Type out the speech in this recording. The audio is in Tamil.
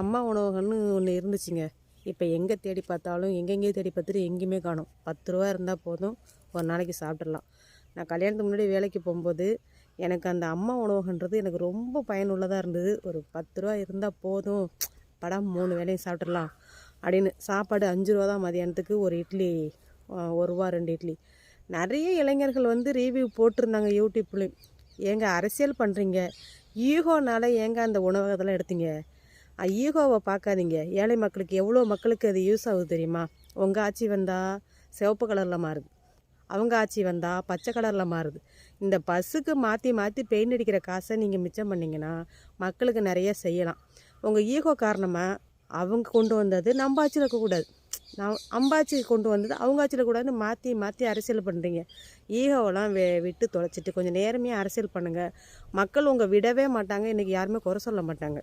அம்மா உணவகம்னு ஒன்று இருந்துச்சுங்க. இப்போ எங்கே தேடி பார்த்தாலும் எங்கெங்கேயோ தேடி பார்த்துட்டு எங்கேயுமே காணோம். 10 ரூபா இருந்தால் போதும், ஒரு நாளைக்கு சாப்பிட்றலாம். நான் கல்யாணத்துக்கு முன்னாடி வேலைக்கு போகும்போது எனக்கு அந்த அம்மா உணவகன்றது எனக்கு ரொம்ப பயனுள்ளதாக இருந்தது. ஒரு 10 ரூபா இருந்தால் போதும், படம் 3 வேளையும் சாப்பிட்றலாம் அப்படின்னு. சாப்பாடு 5 ரூபா தான் மதியானத்துக்கு. ஒரு இட்லி 1 ரூபா 2 இட்லி. நிறைய இளைஞர்கள் வந்து ரிவ்யூ போட்டிருந்தாங்க யூடியூப்லேயும். ஏங்க அரசியல் பண்ணுறீங்க, ஈகோனால ஏங்க அந்த உணவகத்தெல்லாம் எடுத்தீங்க? ஈகோவை பார்க்காதீங்க. ஏழை மக்களுக்கு எவ்வளோ மக்களுக்கு அது யூஸ் ஆகுது தெரியுமா? உங்கள் ஆட்சி வந்தால் சிவப்பு கலரில் மாறுது, அவங்க ஆட்சி வந்தால் பச்சை கலரில் மாறுது. இந்த பஸ்ஸுக்கு மாற்றி மாற்றி பெயிண்ட் அடிக்கிற காசை நீங்கள் மிச்சம் பண்ணிங்கன்னா மக்களுக்கு நிறைய செய்யலாம். உங்கள் ஈகோ காரணமாக அவங்க கொண்டு வந்தது நம்ம ஆட்சியில் இருக்கக்கூடாது, அம்பாச்சி கொண்டு வந்தது அவங்க ஆட்சியில் கூடாது, மாற்றி மாற்றி அரசியல் பண்ணுறீங்க. ஈகோவெல்லாம் விட்டு தொலைச்சிட்டு கொஞ்சம் நேரமே அரசியல் பண்ணுங்கள். மக்கள் உங்கள் விடவே மாட்டாங்க. இன்றைக்கி யாருமே குறை சொல்ல மாட்டாங்க.